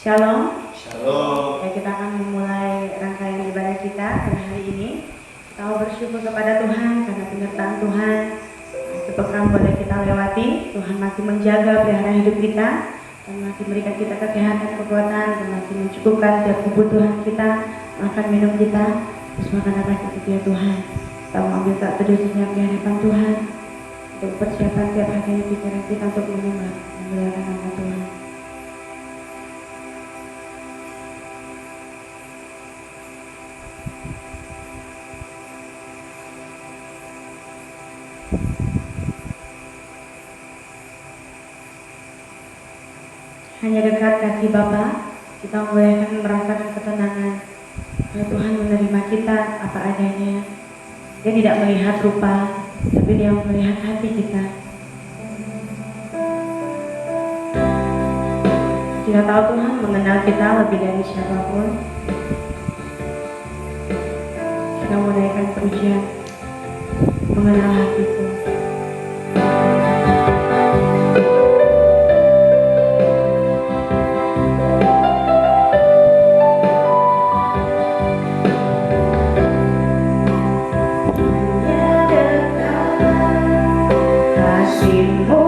Shalom. Shalom. Ya, kita akan memulai rangkaian ibadah kita pada hari ini. Kita mau bersyukur kepada Tuhan karena penyertaan Tuhan sepekan boleh kita lewati. Tuhan masih menjaga pelihara hidup kita dan masih memberikan kita kesehatan, kekuatan, dan masih mencukupkan setiap kebutuhan kita, makan minum kita. Terus makan apa itu ya Tuhan. Kita mau ambil saat teduh sejenak di hadapan Tuhan untuk persiapan tiap hari pikiran kita untuk menyembah dan memuliakan nama Tuhan. Hanya dekat kasih Bapa, kita boleh merasakan ketenangan. Kalau Tuhan menerima kita apa adanya. Dia tidak melihat rupa, tapi Dia melihat hati kita. Kita tahu Tuhan mengenal kita lebih dari siapapun. Kita menaikkan pujian, mengenal hatiku. Engkau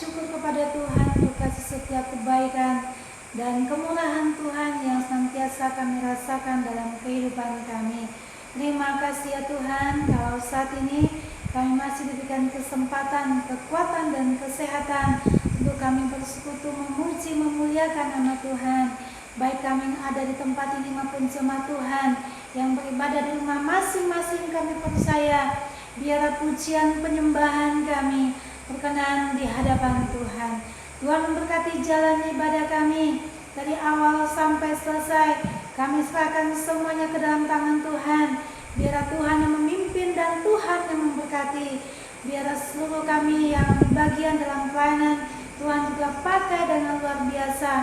bersyukur kepada Tuhan untuk kasih setiap kebaikan dan kemurahan Tuhan yang senantiasa kami rasakan dalam kehidupan kami. Terima kasih ya Tuhan, kalau saat ini kami masih diberikan kesempatan, kekuatan dan kesehatan untuk kami bersekutu, memuji, memuliakan nama Tuhan. Baik kami yang ada di tempat ini maupun jemaat Tuhan yang beribadah di rumah masing-masing, kami percaya biarlah pujian penyembahan kami berkenan di hadapan Tuhan. Tuhan memberkati jalan ibadah kami dari awal sampai selesai. Kami serahkan semuanya ke dalam tangan Tuhan. Biarlah Tuhan yang memimpin dan Tuhan yang memberkati. Biarlah seluruh kami yang bagian dalam pelayanan Tuhan juga pakai dengan luar biasa.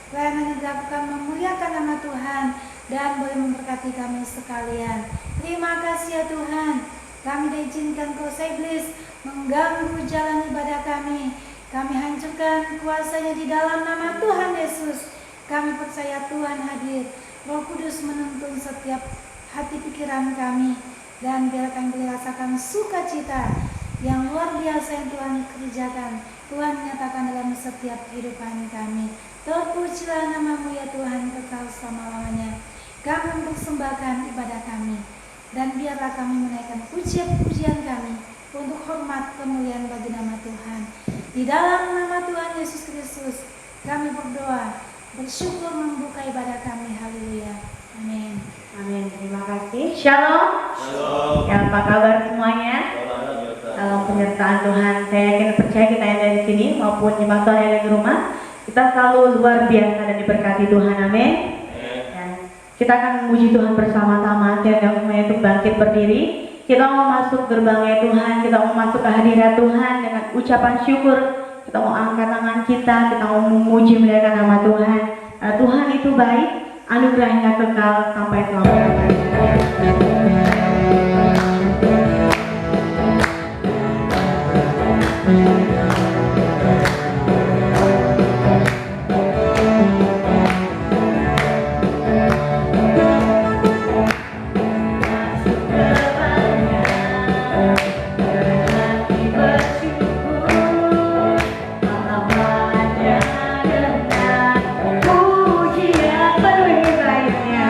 Pelayanan yang dilakukan memuliakan nama Tuhan dan boleh memberkati kami sekalian. Terima kasih ya Tuhan. Kami diizinkan kuasa iblis mengganggu jalan ibadah kami. Kami hancurkan kuasanya di dalam nama Tuhan Yesus. Kami percaya Tuhan hadir. Roh Kudus menuntun setiap hati pikiran kami. Dan biar kami boleh rasakan sukacita yang luar biasa yang Tuhan kerjakan. Tuhan nyatakan dalam setiap kehidupan kami. Terpujilah namamu ya Tuhan kekal selama-lamanya. Kami mempersembahkan ibadah kami. Dan biarlah kami menaikkan pujian-pujian kami untuk hormat kemuliaan bagi nama Tuhan. Di dalam nama Tuhan Yesus Kristus kami berdoa, bersyukur membuka ibadah kami. Haleluya. Amin. Amin. Terima kasih. Shalom. Shalom. Ya, apa kabar semuanya? Dalam penyertaan Tuhan, saya yakin percaya kita yang ada di sini maupun jemaat Tuhan yang ada di rumah, kita selalu luar biasa dan diberkati Tuhan. Amin. Kita akan memuji Tuhan bersama-sama. Saya undang semuanya untuk bangkit berdiri. Kita mau masuk gerbangnya Tuhan. Kita mau masuk ke hadirat Tuhan dengan ucapan syukur. Kita mau angkat tangan kita mau memuji memuliakan nama Tuhan. Tuhan itu baik, anugerahnya kekal sampai selama-lamanya. Pujian penuhi baiknya.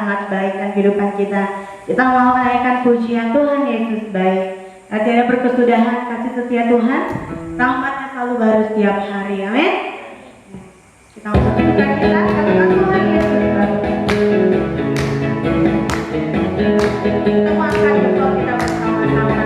sangat baik dalam kehidupan kita. Kita mau menaikkan pujian Tuhan Yesus baik. Dan tidak berkesudahan kasih setia Tuhan, rahmatnya selalu baru setiap hari. Amin. Kita untuk buka kita katakan Tuhan Yesus baik. Kita mau angkat doa kita bersama-sama.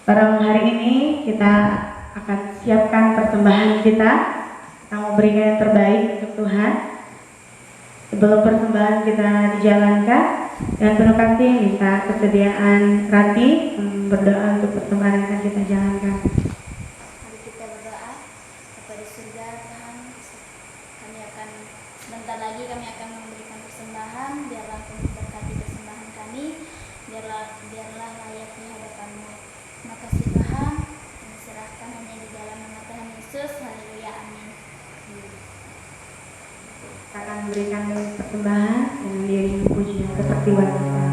Pada hari ini kita akan siapkan persembahan kita. Kita mau berikan yang terbaik untuk Tuhan. Sebelum persembahan kita dijalankan, dan penuh kasih minta kesediaan Rati berdoa untuk persembahan yang akan kita jalankan. Mari kita berdoa. Bapa di surga, Tuhan, sebentar lagi kami akan memberikan persembahan. Biarlah Kau memberkati persembahan kami. Biarlah layak di hadapan-Mu. Terima kasih Tuhan. Kami serahkan hanya di dalam nama Tuhan Yesus. Haleluya. Amin. Kita akan memberikan persembahan dengan diiringi pujian seperti wanita. Seperti wanita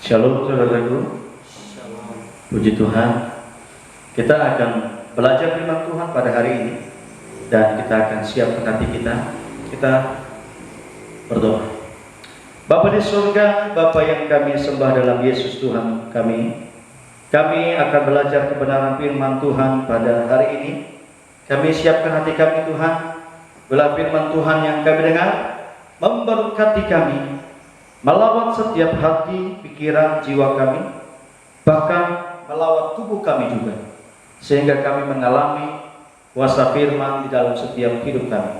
Shalom saudaraku. Puji Tuhan. Kita akan belajar firman Tuhan pada hari ini dan kita akan siapkan hati kita. Kita berdoa. Bapa di surga, Bapa yang kami sembah dalam Yesus Tuhan kami akan belajar kebenaran firman Tuhan pada hari ini. Kami siapkan hati kami Tuhan, bila firman Tuhan yang kami dengar memberkati kami, melawat setiap hati, pikiran, jiwa kami, bahkan melawat tubuh kami juga, sehingga kami mengalami kuasa firman di dalam setiap hidup kami.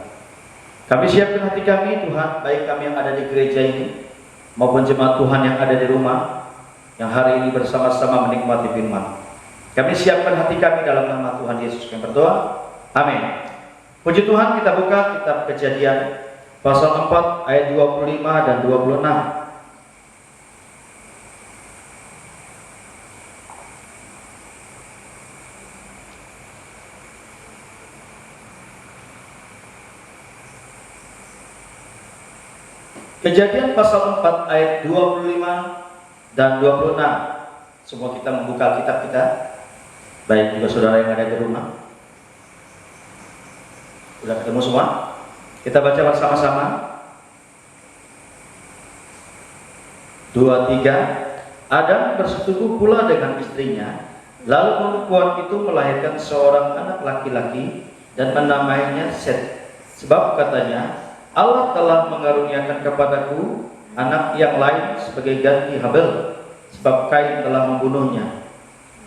Kami siapkan hati kami Tuhan, baik kami yang ada di gereja ini maupun jemaat Tuhan yang ada di rumah, yang hari ini bersama-sama menikmati firman. Kami siapkan hati kami dalam nama Tuhan Yesus. Kami berdoa, amin. Puji Tuhan, kita buka kitab Kejadian pasal 4 ayat 25 dan 26. Kejadian pasal 4 ayat 25 dan 26. Semua kita membuka kitab kita, baik juga saudara yang ada di rumah. Sudah ketemu semua? Kita baca bersama-sama. 2, 3. Adam bersetubuh pula dengan istrinya, lalu perempuan itu melahirkan seorang anak laki-laki dan menamainya Set, sebab katanya, Allah telah mengaruniakan kepadaku anak yang lain sebagai ganti Habel, sebab Kain telah membunuhnya.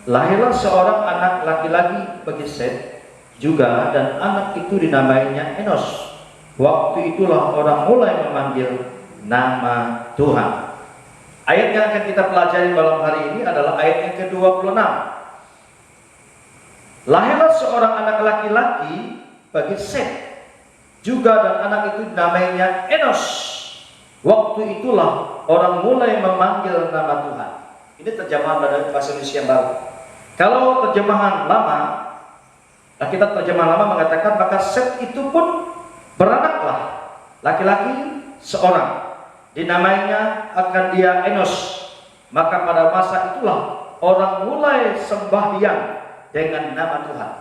Lahirlah seorang anak laki-laki bagi Set juga, dan anak itu dinamainya Enos. Waktu itulah orang mulai memanggil nama Tuhan. Ayat yang akan kita pelajari malam hari ini adalah ayat yang ke-26. Lahirlah seorang anak laki-laki bagi Set juga, dan anak itu namanya Enos. Waktu itulah orang mulai memanggil nama Tuhan. Ini terjemahan dari bahasa Indonesia yang baru. Kalau terjemahan lama, kita terjemahan lama mengatakan maka Set itu pun beranaklah laki-laki seorang, dinamainya akan dia Enos. Maka pada masa itulah orang mulai sembahyang dengan nama Tuhan.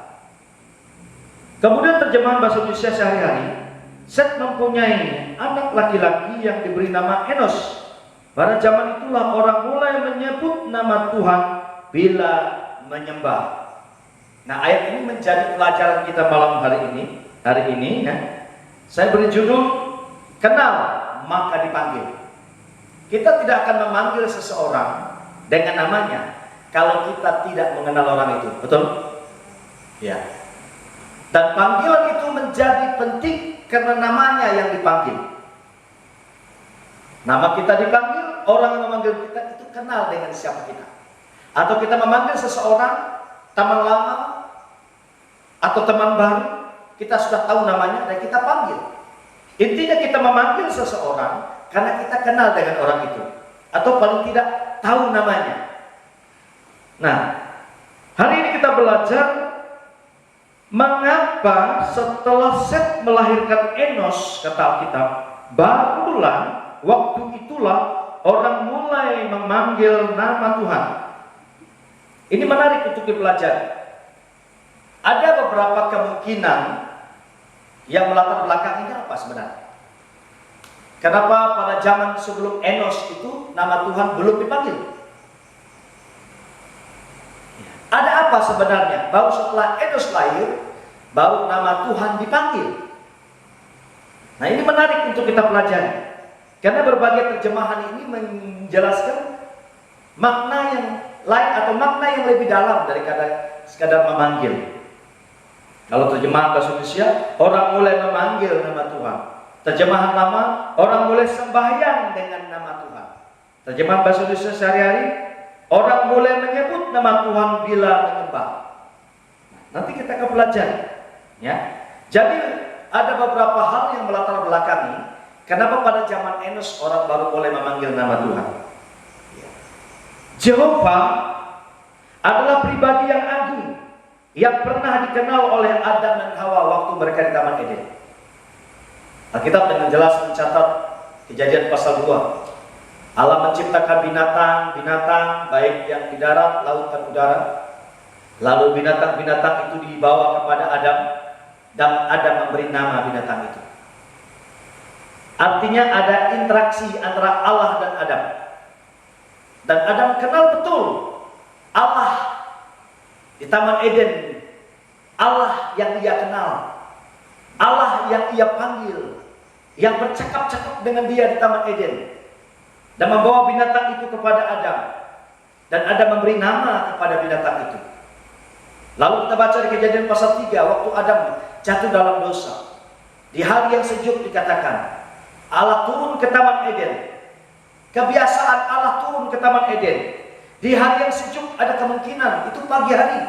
Kemudian terjemahan bahasa Indonesia sehari-hari, Set mempunyai anak laki-laki yang diberi nama Enos. Pada zaman itulah orang mulai menyebut nama Tuhan bila menyembah. Nah, ayat ini menjadi pelajaran kita malam hari ini ya. Saya beri judul, kenal maka dipanggil. Kita tidak akan memanggil seseorang dengan namanya kalau kita tidak mengenal orang itu, betul? Ya. Dan panggilan itu menjadi penting karena namanya yang dipanggil. Nama kita dipanggil, orang yang memanggil kita itu kenal dengan siapa kita. Atau kita memanggil seseorang, teman lama atau teman baru, kita sudah tahu namanya dan kita panggil. Intinya kita memanggil seseorang karena kita kenal dengan orang itu, atau paling tidak tahu namanya. Nah, hari ini kita belajar mengapa setelah Set melahirkan Enos, kata Alkitab, barulah waktu itulah orang mulai memanggil nama Tuhan. Ini menarik untuk dipelajari. Ada beberapa kemungkinan yang melatar belakanginya apa sebenarnya. Kenapa pada zaman sebelum Enos itu nama Tuhan belum dipanggil? Ada apa sebenarnya? Baru setelah Enos lahir, baru nama Tuhan dipanggil. Nah, ini menarik untuk kita pelajari. Karena berbagai terjemahan ini menjelaskan makna yang lain atau makna yang lebih dalam daripada sekadar memanggil. Kalau terjemahan bahasa Indonesia, orang mulai memanggil nama Tuhan. Terjemahan lama, orang mulai sembahyang dengan nama Tuhan. Terjemahan bahasa Indonesia sehari-hari, orang mulai menyebut nama Tuhan bila menyembah. Nanti kita akan pelajari, ya. Jadi ada beberapa hal yang melatar belakangi kenapa pada zaman Enos orang baru mulai memanggil nama Tuhan. Jehovah adalah pribadi yang agung yang pernah dikenal oleh Adam dan Hawa waktu mereka di Taman Eden. Alkitab dengan jelas mencatat Kejadian pasal 2 Allah menciptakan binatang-binatang baik yang di darat, laut dan udara. Lalu binatang-binatang itu dibawa kepada Adam dan Adam memberi nama binatang itu. Artinya ada interaksi antara Allah dan Adam. Dan Adam kenal betul Allah di Taman Eden. Allah yang ia kenal, Allah yang ia panggil, yang bercakap-cakap dengan dia di Taman Eden. Dan membawa binatang itu kepada Adam. Dan Adam memberi nama kepada binatang itu. Lalu kita baca di Kejadian pasal 3, waktu Adam jatuh dalam dosa. Di hari yang sejuk dikatakan, Allah turun ke Taman Eden. Kebiasaan Allah turun ke Taman Eden. Di hari yang sejuk ada kemungkinan, itu pagi hari.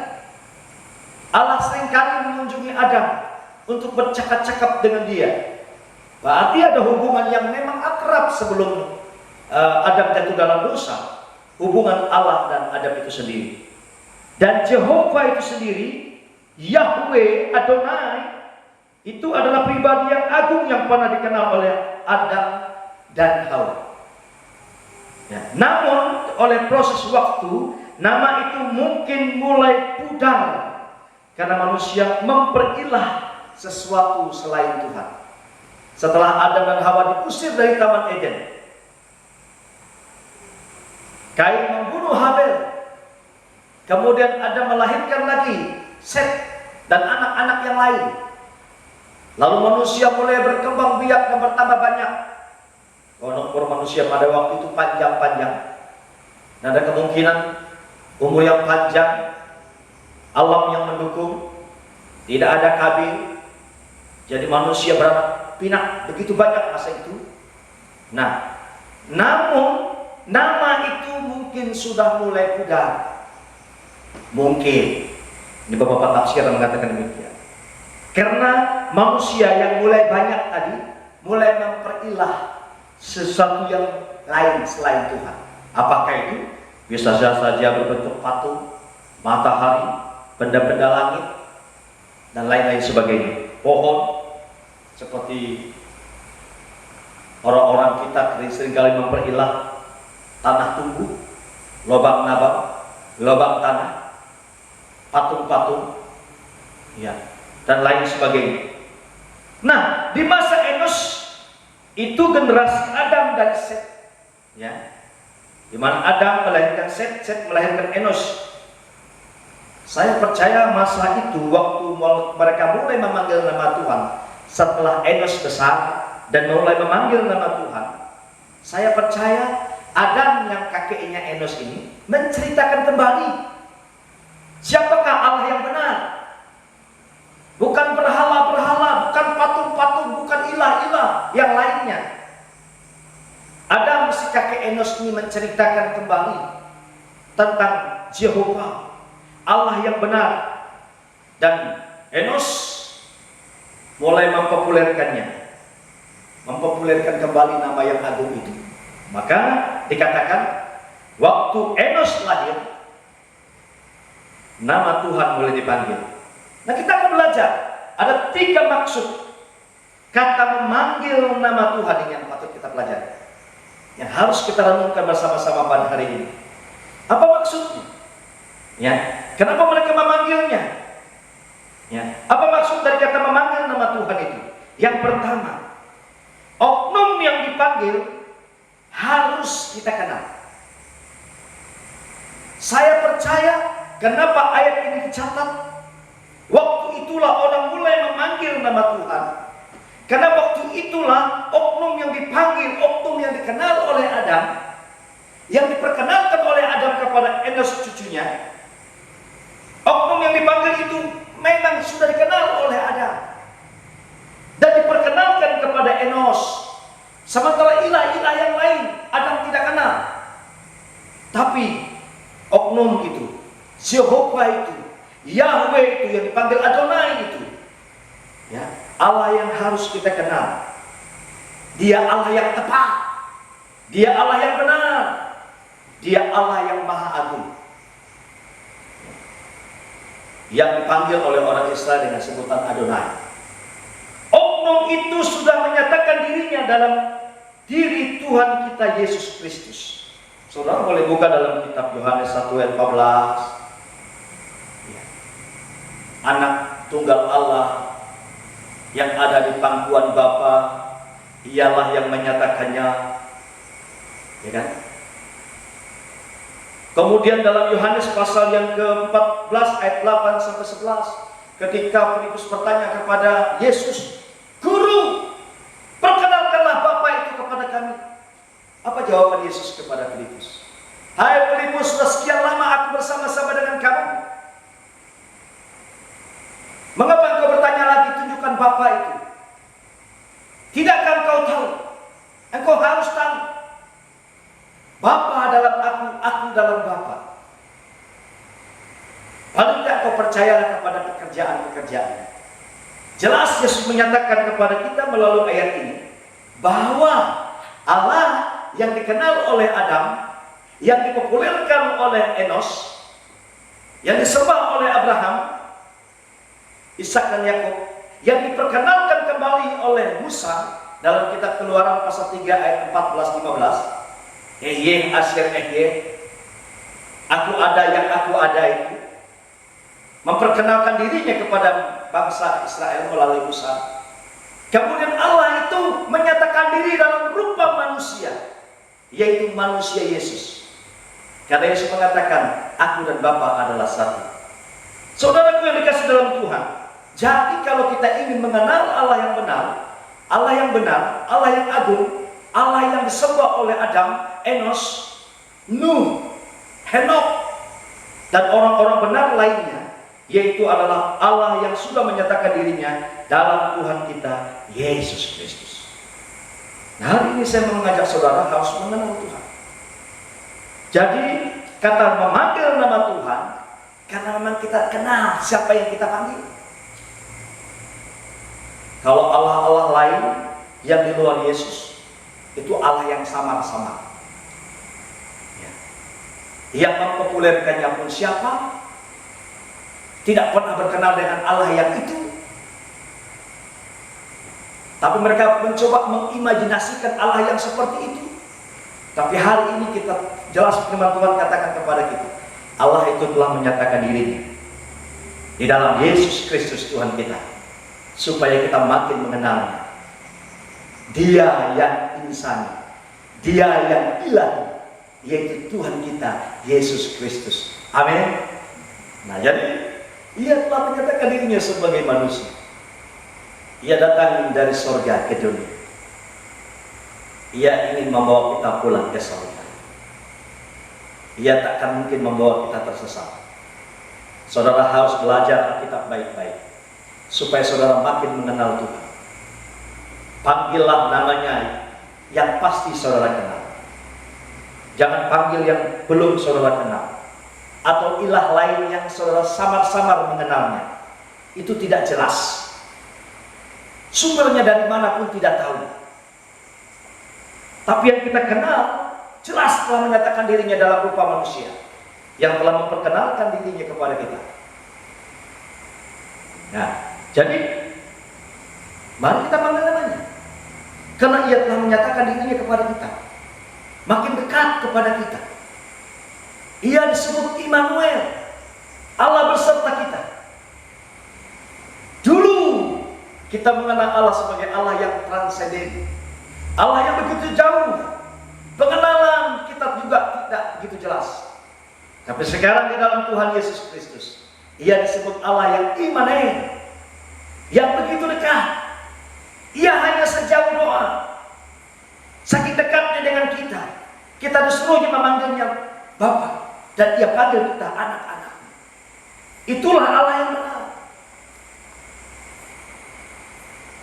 Allah seringkali mengunjungi Adam untuk bercakap-cakap dengan dia. Berarti ada hubungan yang memang akrab sebelum Adam jatuh dalam dosa. Hubungan Allah dan Adam itu sendiri. Dan Jehovah itu sendiri, Yahweh Adonai, itu adalah pribadi yang agung yang pernah dikenal oleh Adam dan Hawa. Ya. Namun oleh proses waktu, nama itu mungkin mulai pudar karena manusia memperilah sesuatu selain Tuhan. Setelah Adam dan Hawa diusir dari Taman Eden, Kain membunuh Habel. Kemudian Adam melahirkan lagi Set dan anak-anak yang lain. Lalu manusia mulai berkembang biak dan bertambah banyak. Umur manusia pada waktu itu panjang-panjang. Dan ada kemungkinan umur yang panjang, alam yang mendukung, tidak ada Kabil. Jadi manusia beranak pinak begitu banyak masa itu. Nah, namun nama itu mungkin sudah mulai pudar. Mungkin. Ini beberapa tafsir yang mengatakan demikian. Karena manusia yang mulai banyak tadi mulai memperilah sesuatu yang lain selain Tuhan. Apakah itu? Bisa saja berbentuk patung, matahari, benda-benda langit, dan lain-lain sebagainya. Pohon, seperti orang-orang kita seringkali memperilah tanah tumbuh, lubang nabang, lubang tanah, patung-patung, ya, dan lain sebagainya. Nah, di masa Enos itu generasi Adam dan Set, ya, di mana Adam melahirkan Set, Set melahirkan Enos. Saya percaya masa itu waktu mereka mulai memanggil nama Tuhan setelah Enos besar dan mulai memanggil nama Tuhan. Saya percaya Adam yang kakeknya Enos ini menceritakan kembali siapakah Allah yang benar. Bukan berhala-berhala, bukan patung-patung, bukan ilah-ilah yang lainnya. Adam si kakek Enos ini menceritakan kembali tentang Jehovah, Allah yang benar. Dan Enos mulai mempopulerkannya, mempopulerkan kembali nama yang agung itu. Maka dikatakan waktu Enos lahir, nama Tuhan mulai dipanggil. Nah, kita akan belajar ada 3 maksud kata memanggil nama Tuhan ini yang patut kita pelajari, yang harus kita renungkan bersama-sama pada hari ini. Apa maksudnya? Ya, kenapa mereka memanggilnya? Ya, apa maksud dari kata memanggil nama Tuhan itu? Yang pertama, oknum yang dipanggil harus kita kenal. Saya percaya kenapa ayat ini dicatat. Waktu itulah orang mulai memanggil nama Tuhan. Karena waktu itulah oknum yang dipanggil, oknum yang dikenal oleh Adam, yang diperkenalkan oleh Adam kepada Enos cucunya. Oknum yang dipanggil itu memang sudah dikenal oleh Adam dan diperkenalkan kepada Enos. Sementara ilah-ilah yang lain Adam tidak kenal. Tapi oknum itu, Jehovah itu, Yahweh itu yang dipanggil Adonai itu, ya, Allah yang harus kita kenal. Dia Allah yang tepat, Dia Allah yang benar, Dia Allah yang maha agung, yang dipanggil oleh orang Israel dengan sebutan Adonai. Oknum itu sudah menyatakan dirinya dalam diri Tuhan kita Yesus Kristus. Saudara boleh buka dalam kitab Yohanes 1 ayat 14. Ya. Anak tunggal Allah yang ada di pangkuan Bapa, ialah yang menyatakannya. Ya kan? Kemudian dalam Yohanes pasal yang ke-14 ayat 8 sampai 11, ketika Filipus bertanya kepada Yesus, "Guru, perkenalkanlah Bapa itu kepada kami." Apa jawaban Yesus kepada Filipus? "Hai Filipus, sudah sekian lama aku bersama-sama dengan kamu. Mengapa engkau bertanya lagi, tunjukkan Bapa itu? Tidakkah engkau tahu? Engkau harus tahu. Bapa dalam aku dalam Bapa. Paling tidak kau percayalah kepada pekerjaan-pekerjaan." Jelas Yesus menyatakan kepada kita melalui ayat ini bahwa Allah yang dikenal oleh Adam, yang dipopulerkan oleh Enos, yang disembah oleh Abraham, Ishak dan Yakub, yang diperkenalkan kembali oleh Musa dalam kitab Keluaran pasal 3 ayat 14-15. Ehye asyir ehye, aku ada yang aku ada itu, memperkenalkan dirinya kepada bangsa Israel melalui Musa. Kemudian Allah itu menyatakan diri dalam rupa manusia, yaitu manusia Yesus. Karena Yesus mengatakan, aku dan Bapa adalah satu. Saudaraku yang dikasih dalam Tuhan, jadi kalau kita ingin mengenal Allah yang benar, Allah yang benar, Allah yang agung, Allah yang disembah oleh Adam, Enos, Nuh, Henok, dan orang-orang benar lainnya, yaitu adalah Allah yang sudah menyatakan dirinya dalam Tuhan kita Yesus Kristus. Nah, hari ini saya mengajak saudara harus mengenal Tuhan. Jadi kata memanggil nama Tuhan karena memang kita kenal siapa yang kita panggil. Kalau Allah-Allah lain yang di luar Yesus, itu Allah yang samar-samar. Ya. Yang mempopulerkannya pun siapa? Tidak pernah berkenal dengan Allah yang itu. Tapi mereka mencoba mengimajinasikan Allah yang seperti itu. Tapi hari ini kita jelas firman Tuhan katakan kepada kita, Allah itu telah menyatakan dirinya di dalam Yesus Kristus Tuhan kita, supaya kita makin mengenalnya. Dia yang insani, Dia yang ilahi, yaitu Tuhan kita Yesus Kristus. Amin. Nah, jadi Ia telah menyatakan dirinya sebagai manusia. Ia datang dari sorga ke dunia. Ia ingin membawa kita pulang ke sorga. Ia takkan mungkin membawa kita tersesat. Saudara harus belajar Alkitab baik-baik, supaya saudara makin mengenal Tuhan. Panggillah namanya yang pasti saudara kenal. Jangan panggil yang belum saudara kenal, atau ilah lain yang saudara samar-samar mengenalnya. Itu tidak jelas. Sumbernya dari mana pun tidak tahu. Tapi yang kita kenal jelas telah menyatakan dirinya dalam rupa manusia, yang telah memperkenalkan dirinya kepada kita. Nah, jadi mari kita panggil namanya, karena Ia telah menyatakan dirinya kepada kita, makin dekat kepada kita. Ia disebut Immanuel, Allah beserta kita. Dulu kita mengenal Allah sebagai Allah yang transenden, Allah yang begitu jauh. Pengenalan kita juga tidak begitu jelas. Tapi sekarang di dalam Tuhan Yesus Kristus, Ia disebut Allah yang Immanuel, yang begitu dekat. Ia hanya sejauh doa. Saking dekatnya dengan kita, kita disuruhnya memanggilnya Bapa, dan Ia panggil kita anak-anak. Itulah Allah yang benar.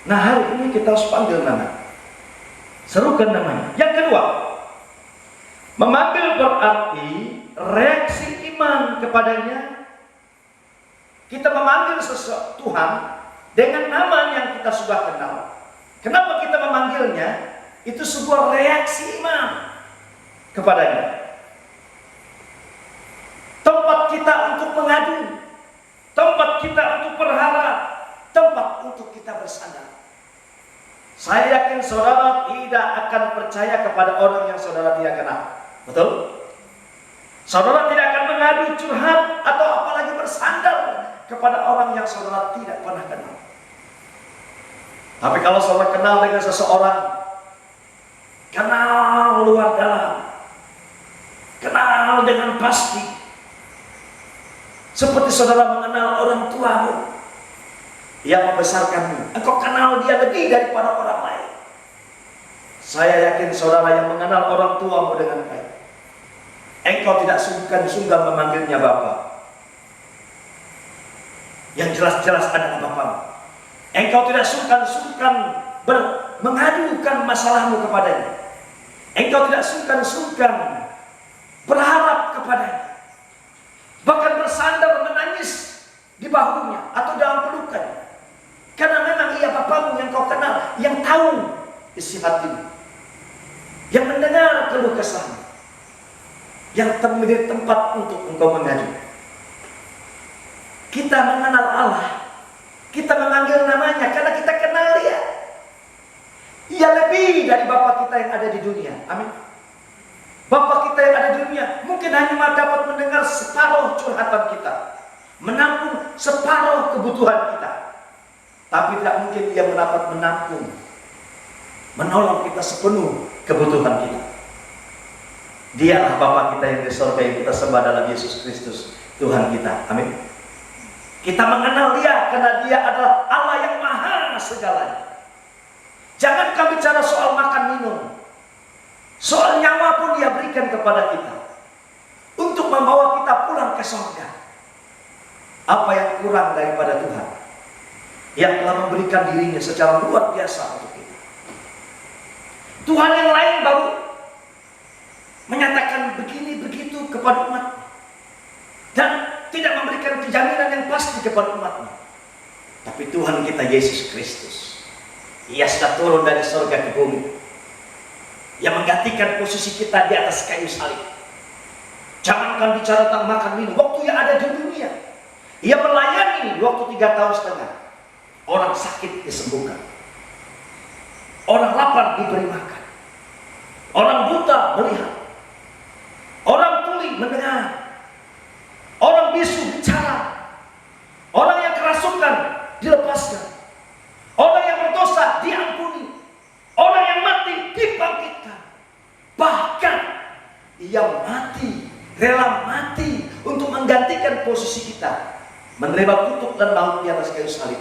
Nah, hari ini kita harus panggil nama, serukan namanya. Yang kedua, memanggil berarti reaksi iman kepadanya. Kita memanggil Tuhan dengan nama yang kita sudah kenal. Kenapa kita memanggilnya? Itu sebuah reaksi iman kepadanya. Tempat kita untuk mengadu, tempat kita untuk berharap, tempat untuk kita bersandar. Saya yakin saudara tidak akan percaya kepada orang yang saudara tidak kenal. Betul? Saudara tidak akan mengadu, curhat, atau apalagi bersandar kepada orang yang saudara tidak pernah kenal. Tapi kalau saudara kenal dengan seseorang, kenal luar dalam, kenal dengan pasti, seperti saudara mengenal orang tuamu yang membesarkanmu, engkau kenal dia lebih daripada orang lain. Saya yakin saudara yang mengenal orang tuamu dengan baik, engkau tidak sungkan-sungkan memanggilnya Bapa. Yang jelas-jelas adalah Bapamu. Engkau tidak sungkan-sungkan mengadukan masalahmu kepadanya. Engkau tidak sungkan-sungkan berharap kepadanya, bahkan bersandar menangis di bahunya atau dalam pelukan. Karena memang ia Bapamu yang kau kenal, yang tahu isi hatimu, yang mendengar keluh kesahmu, yang menjadi tempat untuk engkau mengadu. Kita mengenal Allah, kita memanggil namanya karena kita kenal dia. Ia lebih dari Bapa kita yang ada di dunia. Amin. Bapa kita yang ada di dunia mungkin hanya dapat mendengar separuh curhatan kita, menampung separuh kebutuhan kita. Tapi tidak mungkin ia dapat menampung, menolong kita sepenuh kebutuhan kita. Dialah Bapa kita yang di surga yang kita sembah dalam Yesus Kristus Tuhan kita. Amin. Kita mengenal dia karena dia adalah Allah yang maha segalanya. Jangan kami bicara soal makan minum, soal nyawa pun dia berikan kepada kita untuk membawa kita pulang ke surga. Apa yang kurang daripada Tuhan yang telah memberikan dirinya secara luar biasa untuk kita? Tuhan yang lain baru menyatakan begini begitu kepada umat dan tidak memberikan jaminan yang pasti kepada umatnya. Tapi Tuhan kita Yesus Kristus, ia sudah turun dari surga ke bumi, yang menggantikan posisi kita di atas kayu salib. Jangankan bicara tentang makan minum, waktu yang ada di dunia, ia melayani waktu 3,5 tahun. Orang sakit disembuhkan, orang lapar diberi makan, orang buta melihat, orang tuli mendengar, orang bisu bicara, orang yang kerasukan dilepaskan, orang yang berdosa diampuni, orang yang mati dibangkitkan. Bahkan ia mati, rela mati untuk menggantikan posisi kita, menerima kutuk dan maut di atas kayu salib,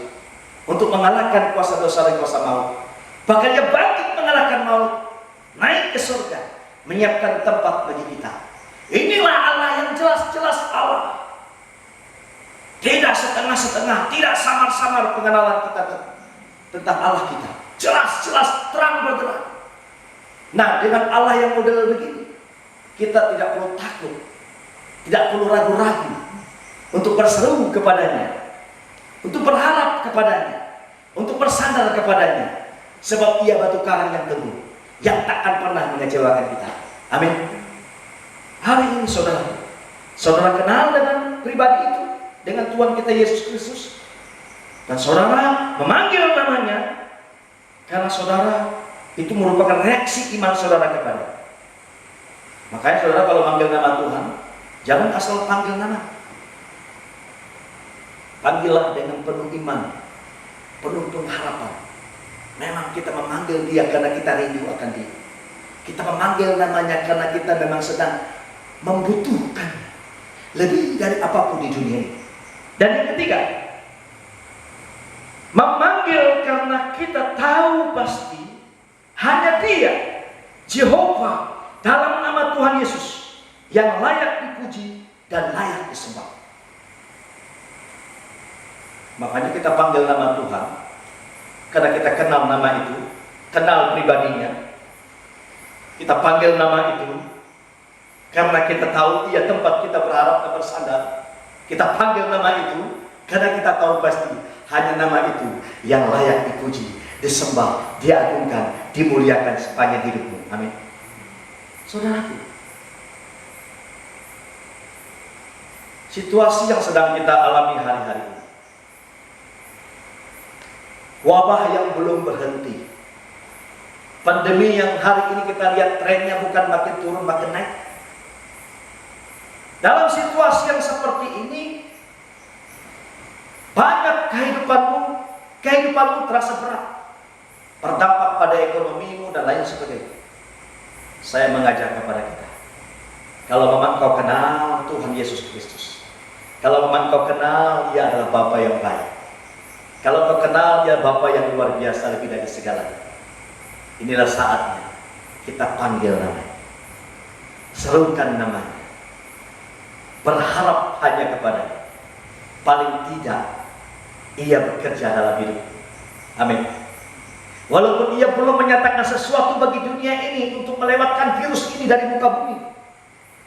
untuk mengalahkan kuasa dosa dan kuasa maut. Bahkan ia bangkit mengalahkan maut, naik ke surga, menyiapkan tempat bagi kita. Inilah Allah yang jelas-jelas Allah. Tidak setengah-setengah, tidak samar-samar pengenalan kita tentang Allah kita. Jelas-jelas terang benderang. Nah, dengan Allah yang model begini, kita tidak perlu takut, tidak perlu ragu-ragu untuk berseru kepadanya, untuk berharap kepadanya, untuk bersandar kepadanya. Sebab ia batu karang yang teguh, yang takkan pernah mengecewakan kita. Amin. Hari ini saudara kenal dengan pribadi itu, dengan Tuhan kita Yesus Kristus, dan saudara memanggil namanya karena saudara itu merupakan reaksi iman saudara kepada. Makanya saudara kalau manggil nama Tuhan, jangan asal panggil nama. Panggillah dengan penuh iman, penuh pengharapan. Memang kita memanggil dia karena kita rindu akan dia. Kita memanggil namanya karena kita memang sedang membutuhkan lebih dari apapun di dunia ini. Dan yang ketiga, memanggil karena kita tahu pasti hanya dia, Jehovah, dalam nama Tuhan Yesus, yang layak dipuji dan layak disembah. Makanya kita panggil nama Tuhan karena kita kenal nama itu, kenal pribadinya. Kita panggil nama itu karena kita tahu ia tempat kita berharap dan bersandar. Kita panggil nama itu karena kita tahu pasti hanya nama itu yang layak dipuji, disembah, diagungkan, dimuliakan sepanjang hidupmu. Amin. Saudaraku, situasi yang sedang kita alami hari-hari ini, wabah yang belum berhenti, Pandemi yang hari ini kita lihat trennya bukan makin turun, makin naik. Dalam situasi yang seperti ini, banyak kehidupanmu terasa berat, berdampak pada ekonomimu dan lain sebagainya. Saya mengajak kepada kita, kalau memang kau kenal Tuhan Yesus Kristus, kalau memang kau kenal Dia adalah Bapa yang baik, kalau kau kenal Dia Bapa yang luar biasa lebih dari segalanya, inilah saatnya kita panggil namanya, serukan namanya, berharap hanya kepada-Nya. Paling tidak Ia bekerja dalam hidup. Amin. Walaupun Ia belum menyatakan sesuatu bagi dunia ini untuk melewatkan virus ini dari muka bumi,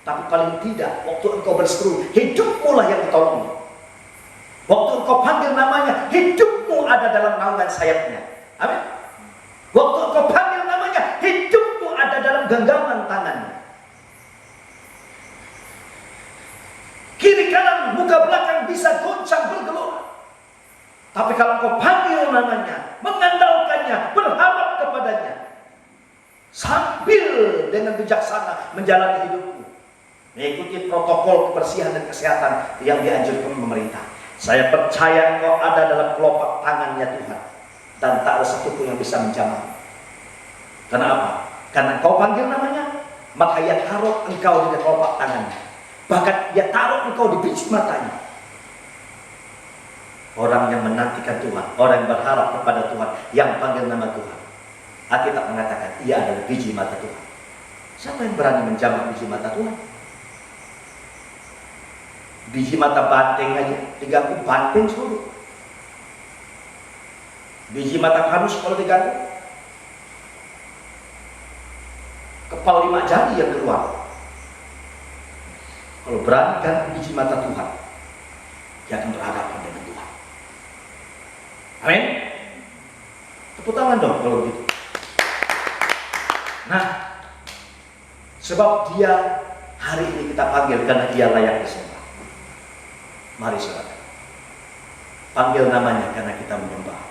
tapi paling tidak waktu engkau berseru, hidupmu lah yang ditolong. Waktu engkau panggil namanya, hidupmu ada dalam naungan sayapnya. Amin. Waktu engkau panggil namanya, hidupmu ada dalam genggaman tangannya. Kiri kanan, muka belakang bisa goncang bergelora. Tapi kalau kau panggil namanya, mengandalkannya, berharap kepadanya, sambil dengan bijaksana menjalani hidupmu, mengikuti protokol kebersihan dan kesehatan yang dianjurkan pemerintah, saya percaya engkau ada dalam kelopak tangannya Tuhan, dan tak ada satupun yang bisa menjamah. Kenapa? Karena kau panggil namanya, maka Ia taruh engkau di kelopak tangannya, bahkan Ia taruh engkau di biji matanya. Orang yang menantikan Tuhan, orang yang berharap kepada Tuhan, yang panggil nama Tuhan, Alkitab mengatakan ia adalah biji mata Tuhan. Siapa yang berani menjamah biji mata Tuhan? Biji mata banteng aja diganggu, banteng seluruh. Biji mata kanus kalau diganggu, kepal 5 jari yang keluar. Kalau berani ganggu biji mata Tuhan, dia akan berhadapan dengan Tuhan. Amin. Tepuk tangan dong kalau begitu. Nah, sebab Dia hari ini kita panggil karena Dia layak disembah. Mari saudara, panggil namanya karena kita menyembah.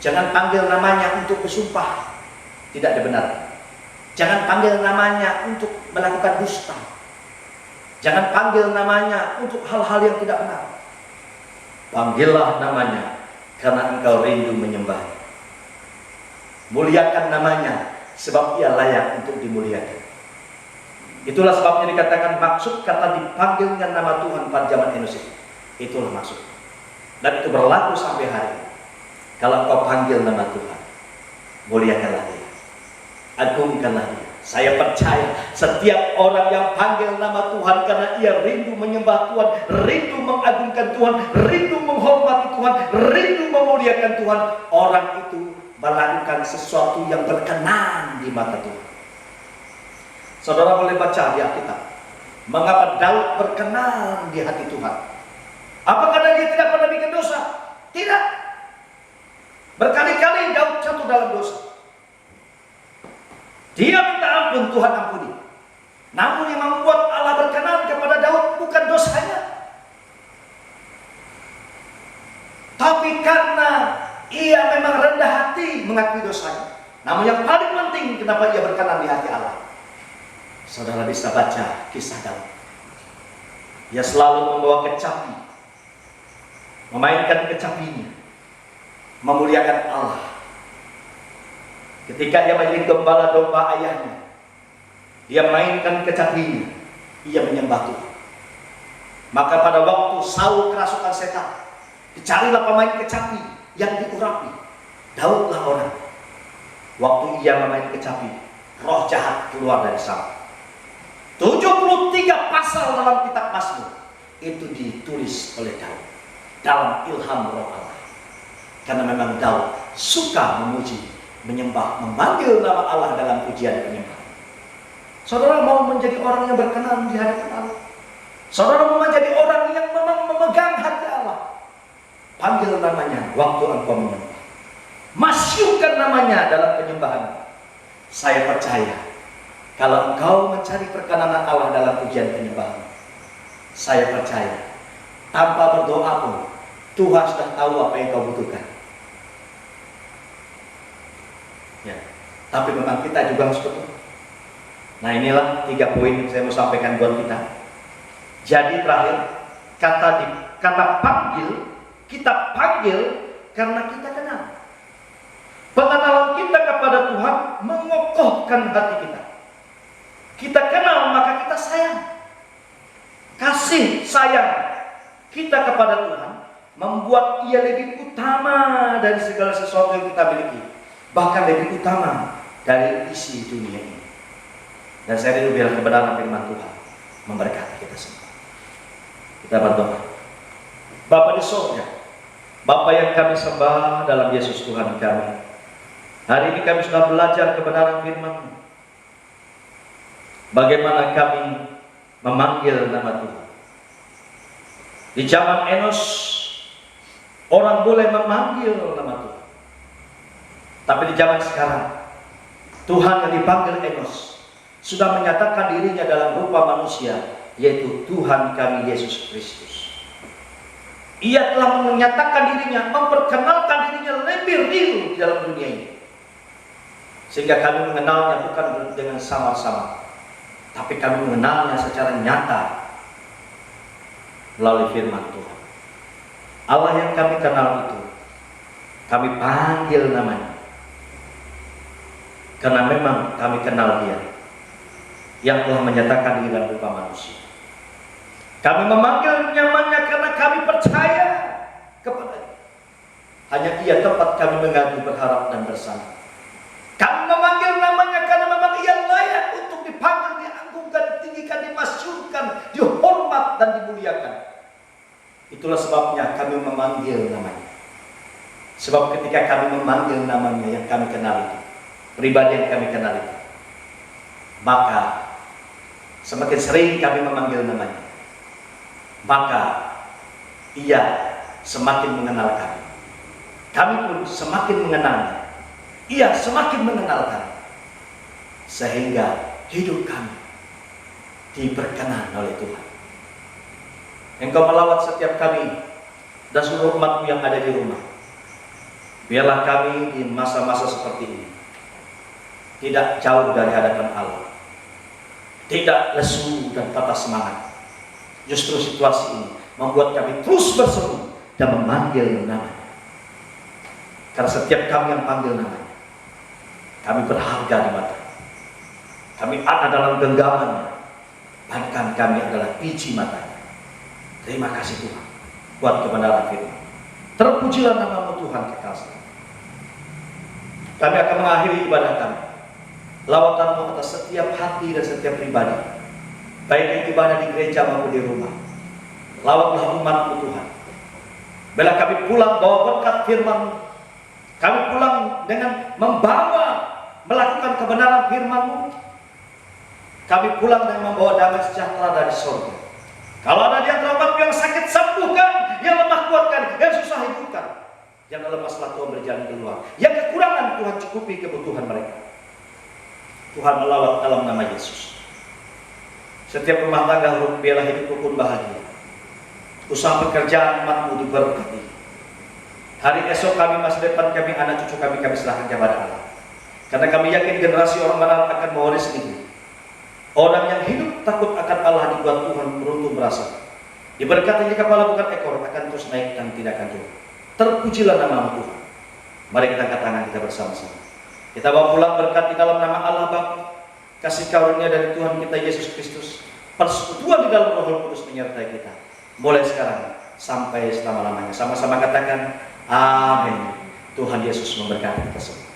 Jangan panggil namanya untuk bersumpah, tidak dibenarkan. Jangan panggil namanya untuk melakukan dusta. Jangan panggil namanya untuk hal-hal yang tidak benar. Panggillah namanya karena engkau rindu menyembah. Muliakan namanya sebab Ia layak untuk dimuliakan. Itulah sebabnya dikatakan maksud kata dipanggilnya nama Tuhan pada zaman Enoch. Itulah maksud. Dan itu berlaku sampai hari ini. Kalau engkau panggil nama Tuhan, muliakanlah Dia, agungkanlah Dia. Saya percaya setiap orang yang panggil nama Tuhan karena ia rindu menyembah Tuhan, rindu mengagungkan Tuhan, rindu menghormati Tuhan, rindu memuliakan Tuhan, orang itu melakukan sesuatu yang berkenan di mata Tuhan. Saudara boleh baca di Alkitab, mengapa Daud berkenan di hati Tuhan? Apa karena dia tidak pernah bikin dosa? Tidak. Berkali-kali Daud jatuh dalam dosa. Dia minta ampun, Tuhan ampuni. Namun yang membuat Allah berkenan kepada Daud bukan dosanya, tapi karena ia memang rendah hati mengakui dosanya. Namun yang paling penting kenapa ia berkenan di hati Allah, saudara bisa baca kisah Daud. Ia selalu membawa kecapi, memainkan kecapinya, memuliakan Allah. Ketika ia menjadi gembala domba ayahnya, dia mainkan kecapinya, ia menyembah Tuhan. Maka pada waktu Saul kerasukan setan, dicarilah pemain kecapi yang diurapi. Daudlah orang. Waktu ia memain kecapi, roh jahat keluar dari Saul. 73 pasal dalam kitab Mazmur itu ditulis oleh Daud dalam ilham roh Allah. Karena memang Daud suka memuji, menyembah, memanggil nama Allah dalam pujian penyembahan. Saudara mau menjadi orang yang berkenan di hadapan Allah? Saudara mau menjadi orang yang memang memegang hati Allah? Panggil namanya waktu engkau menyembah. Masyurkan namanya dalam penyembahan. Saya percaya kalau engkau mencari perkenanan Allah dalam pujian penyembahan, saya percaya tanpa berdoa pun Tuhan sudah tahu apa yang kau butuhkan. Ya. tapi memang kita juga harus bertobat. Nah, inilah 3 poin yang saya mau sampaikan buat kita. Jadi terakhir, kata panggil, kita panggil karena kita kenal. Pengenalan kita kepada Tuhan mengokohkan hati kita. Kita kenal maka kita sayang. Kasih sayang kita kepada Tuhan membuat Ia lebih utama dari segala sesuatu yang kita miliki, bahkan lebih utama dari isi dunia ini. Dan saya rindu biar kebenaran firman Tuhan memberkati kita semua. Kita berdoa. Bapa di surga, Bapa yang kami sembah dalam Yesus Tuhan kami, hari ini kami sudah belajar kebenaran firman-Mu. Bagaimana kami memanggil nama Tuhan. Di zaman Enos, orang boleh memanggil nama Tuhan. Tapi di zaman sekarang, Tuhan yang dipanggil Enos sudah menyatakan dirinya dalam rupa manusia, yaitu Tuhan kami Yesus Kristus. Ia telah menyatakan dirinya, memperkenalkan dirinya lebih real di dalam dunia ini. Sehingga kami mengenalnya bukan dengan sama-sama, tapi kami mengenalnya secara nyata melalui firman Tuhan. Allah yang kami kenal itu, kami panggil namanya, karena memang kami kenal Dia yang telah menyatakan diri dalam rupa manusia. Kami memanggil namanya karena kami percaya kepada-Nya. Hanya Ia tempat kami mengadu, berharap dan bersandar. Kami memanggil namanya karena memang Ia layak untuk dipanggil, diagungkan, ditinggikan, dimasyhurkan, dihormat dan dimuliakan. Itulah sebabnya kami memanggil namanya. Sebab ketika kami memanggil namanya yang kami kenal itu, pribadi yang kami kenal itu, maka semakin sering kami memanggil namanya, maka Ia semakin mengenal kami. Kami pun semakin mengenalnya. Ia semakin mengenal kami. Sehingga hidup kami diberkenan oleh Tuhan. Engkau melawat setiap kami dan seluruh umat-Mu yang ada di rumah. Biarlah kami di masa-masa seperti ini tidak jauh dari hadapan Allah, tidak lesu dan patah semangat. Justru situasi ini membuat kami terus berseru dan memanggil namanya. Karena setiap kami yang panggil namanya, kami berharga di mata. Kami ada dalam genggamannya, bahkan kami adalah biji matanya. Terima kasih Tuhan buat kebenaran firman. Terpujilah nama-Mu Tuhan kekal selamanya. Kami akan mengakhiri ibadah kami. Lawatan-Mu atas setiap hati dan setiap pribadi, baik yang ibadah di gereja maupun di rumah. Lawatlah umat-Mu Tuhan. Bila kami pulang bawa berkat firman-Mu, kami pulang dengan melakukan kebenaran firman-Mu. Kami pulang dengan membawa damai sejahtera dari surga. Kalau ada di antara umat yang sakit, sembuhkan, yang lemah kuatkan, yang susah hidupkan, yang dalam masalah Tuhan berjalan keluar, yang kekurangan Tuhan cukupi kebutuhan mereka. Tuhan melawat dalam nama Yesus. Setiap rumah tangga biarlah hidup rukun bahagia. Usaha pekerjaan umat-Mu diberkati. Hari esok kami, masa depan kami, anak cucu kami serahkan kepada Allah. Karena kami yakin generasi orang barat akan mewaris negeri. Orang yang hidup takut akan Allah dibuat Tuhan beruntung berasa. Diberkati di kepala bukan ekor, akan terus naik dan tidak akan turun. Terpujilah nama-Mu Tuhan. Mari kita angkat tangan kita bersama-sama. Kita bawa pulang berkat di dalam nama Allah Bapa, kasih karunia dari Tuhan kita Yesus Kristus, persekutuan di dalam Roh Kudus menyertai kita. Mulai sekarang sampai selama-lamanya. Sama-sama katakan amin. Tuhan Yesus memberkati kita semua.